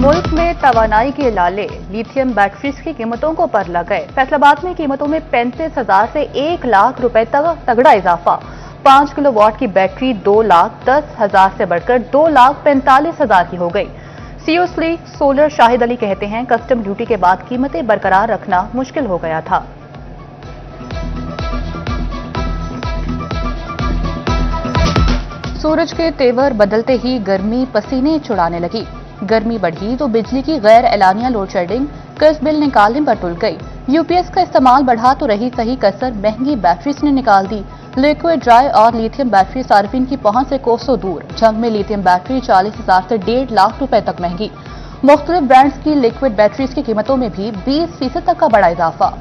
मुल्क में तवानाई के लाले लिथियम बैटरीज की कीमतों को पर लग गए। फैसलाबाद में कीमतों में 35,000 से 1 लाख रुपए तक तगड़ा इजाफा। 5 किलोवाट की बैटरी 2,10,000 से बढ़कर 2,45,000 की हो गई। CEO sleek solar Shahid Ali कहते हैं, कस्टम ड्यूटी के बाद कीमतें बरकरार रखना मुश्किल हो गया था। सूरज के तेवर बदलते ही गर्मी पसीने छुड़ाने लगी। गर्मी बढ़ी तो बिजली की गैर एलानिया लोड शेडिंग कर्ज बिल निकालने पर तुल गई। यूपीएस का इस्तेमाल बढ़ा तो रही सही कसर महंगी बैटरीज ने निकाल दी। लिक्विड, ड्राई और लिथियम बैटरी सार्फिन की पहुंच से कोसों दूर। जंग में लिथियम बैटरी 40,000 से 1.5 लाख रुपए तक महंगी। मुख्तलिफ ब्रांड्स की लिक्विड बैटरीज की कीमतों में भी 20% तक का बड़ा इजाफा।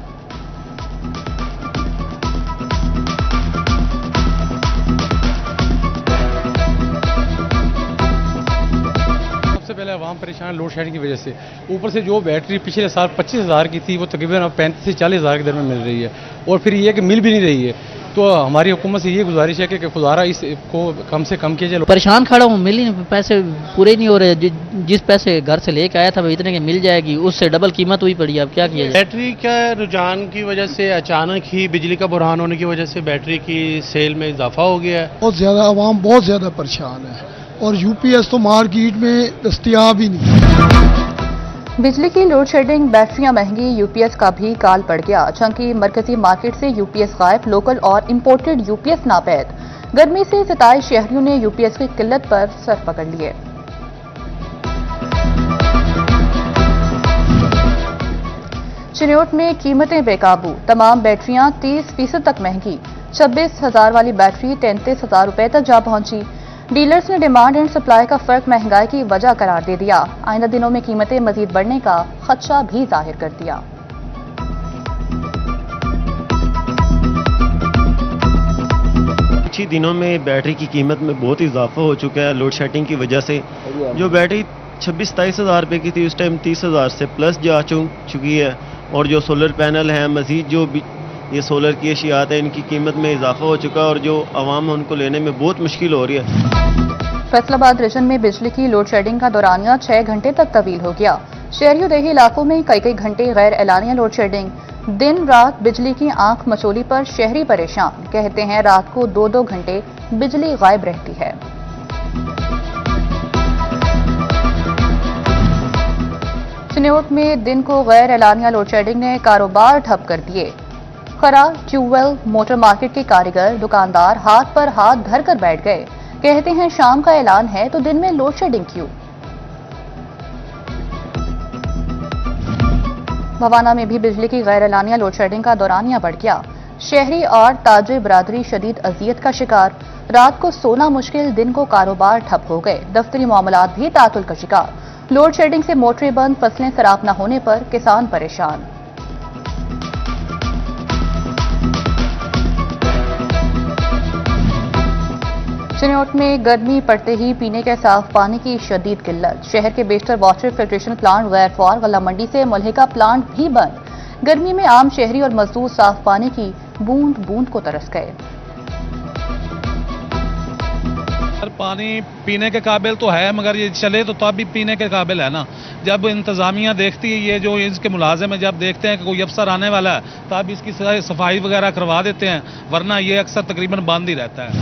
सबसे पहले आवाम परेशान लोड शेडिंग की वजह से, ऊपर से जो बैटरी पिछले साल 25,000 की थी वो तकरीबन अब 35 से 40,000 के दर में मिल रही है, और फिर ये कि मिल भी नहीं रही है। तो हमारी हुकूमत से ये गुजारिश है कि खुदारा इसको कम से कम किया जाए। परेशान खड़ा हूँ, मिल ही नहीं, पैसे पूरे नहीं हो रहे। जिस पैसे घर से लेके आया था वो इतने के मिल जाएगी, उससे डबल कीमत हुई पड़ी। अब क्या किया जाए? बैटरी का रुझान की वजह से अचानक ही बिजली का बुरहान होने की वजह से बैटरी की सेल में इजाफा हो गया है। बहुत ज़्यादा आवाम बहुत ज़्यादा परेशान है, और यूपीएस तो मार्केट में दस्तयाब ही नहीं। बिजली की लोड शेडिंग, बैटरियां महंगी, यूपीएस का भी काल पड़ गया। चंकी मरकजी मार्केट से यूपीएस गायब, लोकल और इंपोर्टेड यूपीएस नापैद। गर्मी से सताए शहरियों ने यूपीएस की किल्लत पर सर पकड़ लिए। चिन्योट में कीमतें बेकाबू, तमाम बैटरियां 30% तक महंगी। 26,000 वाली बैटरी 33,000 रुपए तक जा पहुंची। डीलर्स ने डिमांड एंड सप्लाई का फर्क महंगाई की वजह करार दे दिया। आइंदा दिनों में कीमतें मजीद बढ़ने का खदशा भी जाहिर कर दिया। कुछ ही दिनों में बैटरी की कीमत में बहुत इजाफा हो चुका है लोड शेडिंग की वजह से। जो बैटरी 26-27 हज़ार रुपये की थी उस टाइम 30,000 से प्लस जा चुकी है, और जो सोलर पैनल हैं, मजीद जो ये सोलर की अशियात है, इनकी कीमत में इजाफा हो चुका है, और जो आवाम है उनको लेने में बहुत मुश्किल हो रही है। फैसलाबाद रीजन में बिजली की लोड शेडिंग का दौरानिया 6 घंटे तक तवील हो गया। शहरी देही इलाकों में कई घंटे गैर एलानिया लोड शेडिंग। दिन रात बिजली की आंख मचोली पर शहरी परेशान। कहते हैं रात को 2-2 घंटे बिजली गायब रहती है। चिन्योट में दिन को गैर एलानिया लोड शेडिंग ने कारोबार ठप कर दिए। खरा, ट्यूबवेल, मोटर मार्केट के कारीगर, दुकानदार हाथ पर हाथ धर कर बैठ गए। कहते हैं शाम का ऐलान है तो दिन में लोड शेडिंग क्यों? भवाना में भी बिजली की गैर एलानिया लोड शेडिंग का दौरानिया बढ़ गया। शहरी और ताजे बरादरी शदीद अजियत का शिकार। रात को सोना मुश्किल, दिन को कारोबार ठप हो गए। दफ्तरी मामलात भी तातुल का शिकार। लोड शेडिंग से मोटरें बंद, फसलें सराप न होने पर किसान परेशान। चिन्योट में गर्मी पड़ते ही पीने के साफ पानी की शदीद किल्लत। शहर के बेशतर वाटर फिल्ट्रेशन प्लांट गैर फाल, गला मंडी से मुल्हिका प्लांट भी बंद। गर्मी में आम शहरी और मजदूर साफ पानी की बूंद बूंद को तरस गए। पानी पीने के काबिल तो है, मगर ये चले तो तब भी पीने के काबिल है ना। जब इंतजामिया देखती है, ये जो इसके मुलाजिम है, जब देखते हैं कि कोई अफसर आने वाला है तब इसकी सफाई वगैरह करवा देते हैं, वरना ये अक्सर तकरीबन बंद ही रहता है।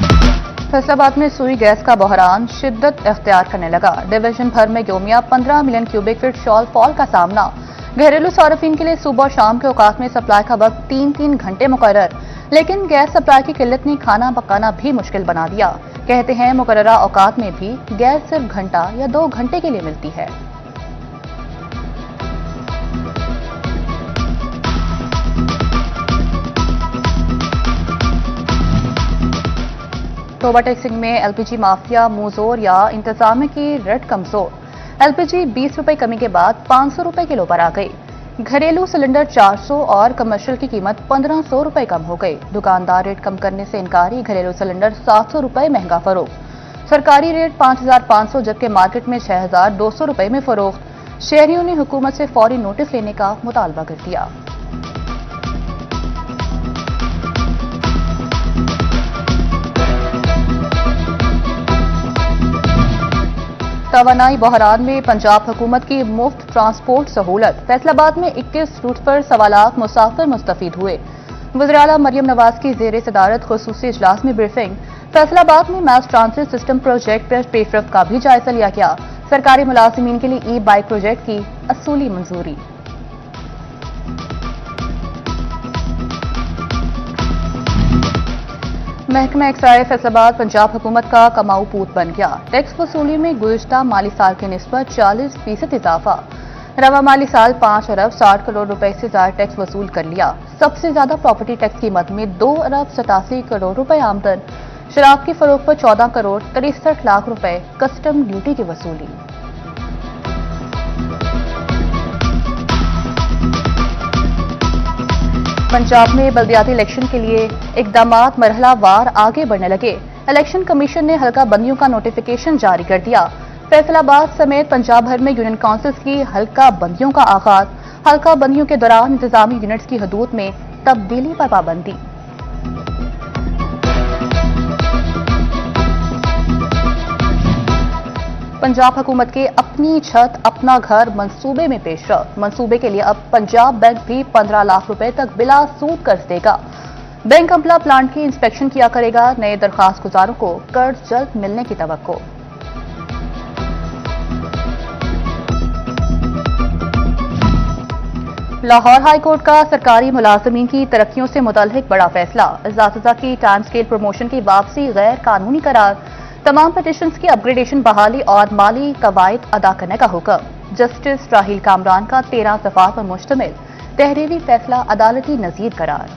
फैसलाबाद में सुई गैस का बहरान शिद्दत इख्तियार करने लगा। डिवीजन भर में योमिया 15 million cubic feet shawl fall का सामना। घरेलू सार्फिन के लिए सुबह शाम के औकात में सप्लाई का वक्त 3-3 घंटे मुकर्रर, लेकिन गैस सप्लाई की किल्लत ने खाना पकाना भी मुश्किल बना दिया। कहते हैं मुकर्ररा औकात में भी गैस सिर्फ घंटा या 2 घंटे के लिए मिलती है। टोबा टेक्सिंग में एलपीजी माफिया मुंहजोर या इंतजाम की रट कमजोर। एलपीजी 20 रुपए कमी के बाद 500 रुपए किलो पर आ गई। घरेलू सिलेंडर 400 और कमर्शियल की कीमत 1500 रुपए कम हो गई। दुकानदार रेट कम करने से इनकारी, घरेलू सिलेंडर 700 रुपए महंगा फरोख्त। सरकारी रेट 5,500 जबकि मार्केट में 6,200 रुपए में फरोख्त। शहरियों ने हुकूमत से फौरी नोटिस लेने का मुतालबा कर दिया। तवानाई बहरान में पंजाब हुकूमत की मुफ्त ट्रांसपोर्ट सहूलत। फैसलाबाद में 21 रूट पर 1.25 लाख मुसाफिर मुस्तफीद हुए। वज़ीर-ए-आला मरियम नवाज की ज़ेर सदारत खुसूसी इजलास में ब्रीफिंग। फैसलाबाद में मास ट्रांजिट सिस्टम प्रोजेक्ट पर पेशरफ्त का भी जायजा लिया गया। सरकारी मुलाजिमीन के लिए ई बाइक प्रोजेक्ट की असूली मंजूरी। महकमा एक्साइज फैसलाबाद पंजाब हुकूमत का कमाऊ पूत बन गया। टैक्स वसूली में गुज़िश्ता माली साल की निस्बत 40% इजाफा। रवा माली साल 5 अरब 60 करोड़ रुपए से ज्यादा टैक्स वसूल कर लिया। सबसे ज्यादा प्रॉपर्टी टैक्स कीमत में 2 अरब 87 करोड़ रुपए आमदन। शराब की फरोख्त पर 14 करोड़ 63 लाख रुपए कस्टम ड्यूटी की वसूली। पंजाब में बल्दियाती इलेक्शन के लिए इकदामात मरहलावार आगे बढ़ने लगे। इलेक्शन कमीशन ने हल्का बंदियों का नोटिफिकेशन जारी कर दिया। फैसलाबाद समेत पंजाब भर में यूनियन काउंसिल्स की हल्का बंदियों का आगाज। हल्का बंदियों के दौरान इंतजामी यूनिट्स की हदूद में तब्दीली पर पाबंदी। पंजाब हुकूमत के अपनी छत अपना घर मंसूबे में पेशरफ्त। मंसूबे के लिए अब पंजाब बैंक भी 15 लाख रुपए तक बिला सूद कर्ज देगा। बैंक अम्पला प्लांट की इंस्पेक्शन किया करेगा। नए दरखास्त गुजारों को कर्ज जल्द मिलने की तवक्को। लाहौर हाई कोर्ट का सरकारी मुलाजमीन की तरक्कियों से मुतल्लिक बड़ा फैसला। इजाज़त की टाइम स्केल प्रमोशन की वापसी गैर कानूनी करार। तमाम पिटिशंस की अपग्रेडेशन बहाली और माली कवायद अदा करने का हुक्म। जस्टिस राहील कामरान का 13 दफा पर मुश्तमिल तहरीरी फैसला अदालती नजीर करार।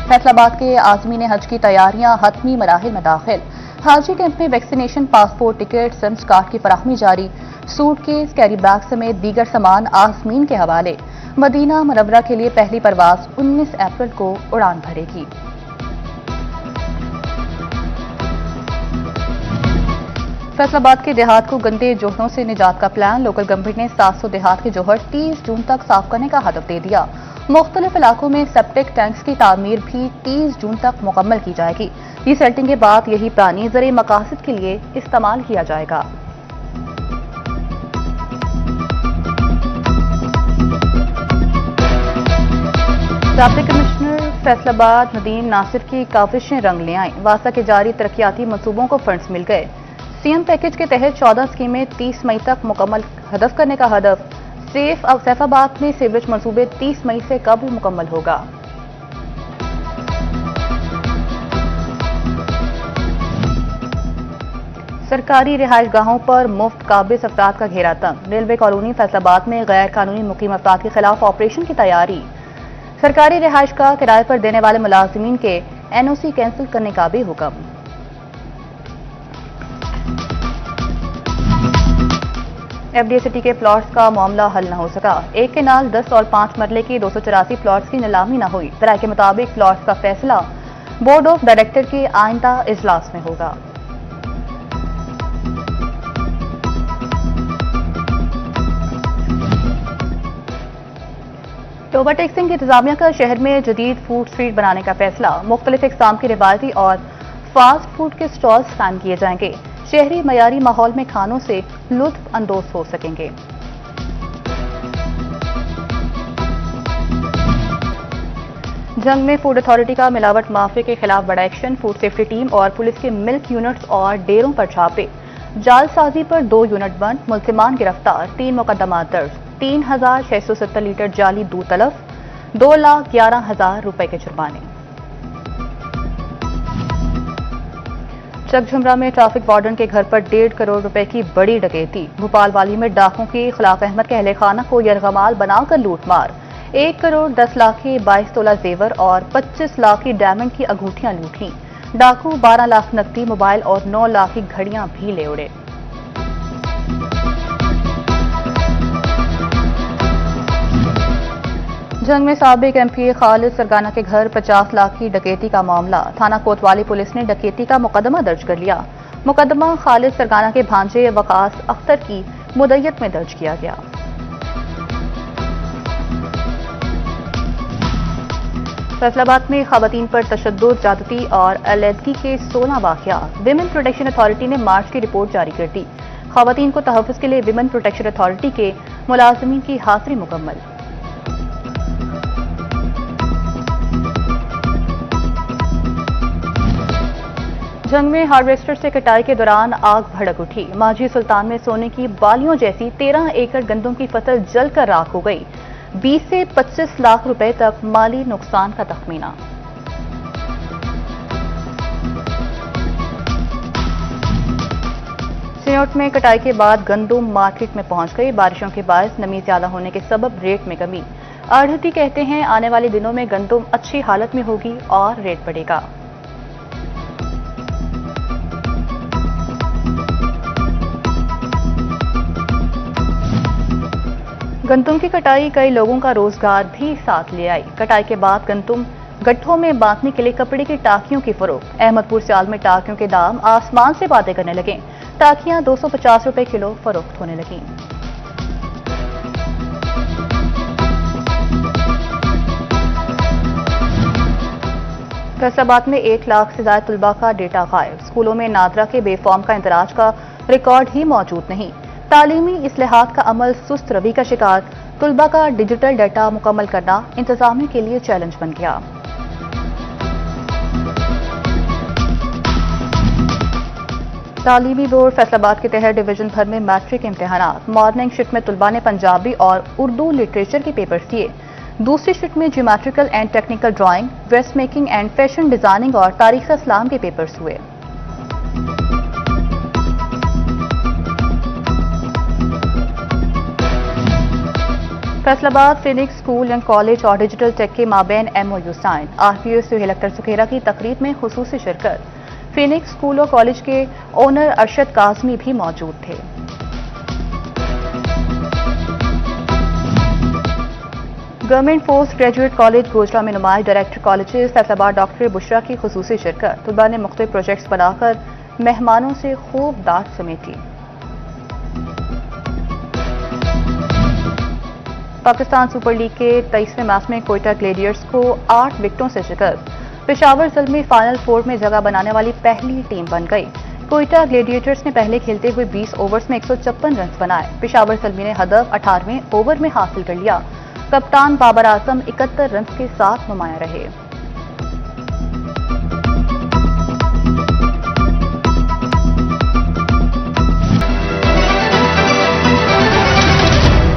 फैसलाबाद के आज़मीन हज की तैयारियां हतमी मराहिल में दाखिल। हाजी कैंप में vaccination, passport, ticket, SIMs card की फराहमी जारी। सूटकेस, कैरी बैग समेत दीगर सामान आज़मीन के हवाले। मदीना मुनव्वरा के लिए पहली परवाज 19 अप्रैल को उड़ान भरेगी। फैसलाबाद के देहात को गंदे जोहरों से निजात का प्लान। लोकल गवर्नमेंट ने 700 देहात के जोहर 30 जून तक साफ करने का हदफ दे दिया। मुख्तलिफ इलाकों में सेप्टिक टैंक्स की तामीर भी 30 जून तक मुकम्मल की जाएगी। रीसेटिंग के बाद यही पानी ज़रूरी मकासद के लिए इस्तेमाल किया जाएगा। डिप्टी कमिश्नर फैसलाबाद नदीम नासिर की काविशें रंग ले आईं। वासा के जारी तरक्याती मंसूबों को फंड्स मिल गए। सीएम पैकेज के तहत 14 स्कीमें 30 मई तक मुकम्मल हदफ करने का हदफ। सैफाबाद में सीवरेज मंसूबे 30 मई से कब मुकम्मल होगा। सरकारी रिहाइशगाहों पर मुफ्त काबिज अफराद का घेरा तंग। रेलवे कॉलोनी फैसलाबाद में गैर कानूनी मुकीम अफराद के खिलाफ ऑपरेशन की तैयारी। सरकारी रिहाइशगाह किराए पर देने वाले मुलाजिमीन के एनओसी कैंसिल करने का भी हुक्म। एफडीए सिटी के प्लॉट्स का मामला हल न हो सका। एक के नाल 10 और 5 मरले की 284 प्लॉट्स की नीलामी न हुई। राय के मुताबिक प्लॉट्स का फैसला बोर्ड ऑफ डायरेक्टर के आइंदा इजलास में होगा। ओवर टैक्सिंग की इंतजामिया का शहर में जदीद फूड स्ट्रीट बनाने का फैसला। मुख्तलिफ इकसाम के रिवायती और फास्ट फूड के स्टॉल्स कायम किए जाएंगे। शहरी मयारी माहौल में खानों से लुत्फ अंदोज हो सकेंगे। जंग में फूड अथॉरिटी का मिलावट माफिया के खिलाफ बड़ा एक्शन। फूड सेफ्टी टीम और पुलिस के मिल्क यूनिट्स और डेयरों पर छापे। जालसाजी पर 2 यूनिट बंद। मुल्जिमान गिरफ्तार। 3 मुकदमा दर्ज। 3,670 लीटर जाली दूध तलफ। 2,11,000 रुपए के जुर्माने। चकझुमरा में ट्रैफिक वार्डन के घर पर 1.5 करोड़ रुपए की बड़ी डकैती। भोपाल वाली में डाकुओं की खिलाफ अहमद के अहले खाना को यरगमाल बनाकर लूटमार। 1 करोड़ 10 लाख के 22 तोला जेवर और 25 लाख की डायमंड की अंगूठियां लूटी। डाकू 12 लाख नकदी, मोबाइल और 9 लाख की घड़ियां भी ले उड़े। जंग में साबिक एमपी खालिद सरगाना के घर 50 लाख की डकैती का मामला। थाना कोतवाली पुलिस ने डकैती का मुकदमा दर्ज कर लिया। मुकदमा खालिद सरगाना के भांजे वकास अख्तर की मुद्दत में दर्ज किया गया। फैसलाबाद में खवातीन पर तशद्दुद, ज्यादती और अलहदगी के 16 वाक़यात। विमेन प्रोटेक्शन अथॉरिटी ने मार्च की रिपोर्ट जारी कर दी। खवातीन को तहफ़्फ़ुज़ के लिए विमेन प्रोटेक्शन अथॉरिटी के मुलाज़मीन की हाज़िरी मुकम्मल। जंग में हार्वेस्टर से कटाई के दौरान आग भड़क उठी। मांझी सुल्तान में सोने की बालियों जैसी 13 एकड़ गंदम की फसल जलकर राख हो गई। 20 से 25 लाख रुपए तक माली नुकसान का तखमीना। सियोट में कटाई के बाद गंदम मार्केट में पहुंच गई। बारिशों के बायस नमी ज्यादा होने के सबब रेट में कमी। आढ़ती कहते हैं आने वाले दिनों में गंदम अच्छी हालत में होगी और रेट बढ़ेगा। गंदम की कटाई कई लोगों का रोजगार भी साथ ले आई। कटाई के बाद गंदम गट्ठों में बांटने के लिए कपड़े की टाकियों की फरोख्त। अहमदपुर सियाल में टाकियों के दाम आसमान से बातें करने लगे। टाकियां 250 रुपए किलो फरोख्त होने लगी। फैसलाबाद में 1 लाख से ज्यादा तलबा का डेटा गायब। स्कूलों में नादरा के बेफॉर्म का इंदराज का रिकॉर्ड ही मौजूद नहीं। तालीमी इस्लाहात का अमल सुस्त रवि का शिकार। तलबा का डिजिटल डाटा मुकम्मल करना इंतजामिया के लिए चैलेंज बन गया। तालीमी बोर्ड फैसलाबाद के तहत डिवीजन भर में मैट्रिक इम्तिहानात। मॉर्निंग शिफ्ट में तलबा ने पंजाबी और उर्दू लिटरेचर के पेपर्स दिए। दूसरी शिफ्ट में geometrical and technical drawing, dress making and fashion designing और तारीख इस्लाम के पेपर्स हुए। Faisalabad Phoenix school and college और डिजिटल टेक के माबैन MOU साइन। RPO सुहेल अख्तर सुखेरा की तकरीब में खुसूसी शिरकत। फिनिक्स स्कूल और कॉलेज के ओनर अरशद काजमी भी मौजूद थे। Government post graduate college Gojra में नुमाइश। Director colleges Faisalabad doctor Bushra की खुसूसी शिरकत। तलबा ने मुख्तलिफ प्रोजेक्ट्स बनाकर मेहमानों से खूब दाद समेटी। पाकिस्तान सुपर लीग के 23वें मैच में कोयटा ग्लेडियर्स को 8 विकेटों से शिकस्त। पेशावर ज़ल्मी फाइनल 4 में जगह बनाने वाली पहली टीम बन गई। कोयटा ग्लेडिएटर्स ने पहले खेलते हुए 20 ओवर्स में 156 रन बनाए। पेशावर ज़ल्मी ने हदफ 18वें ओवर में हासिल कर लिया। कप्तान बाबर आजम 71 रन के साथ नुमाया रहे।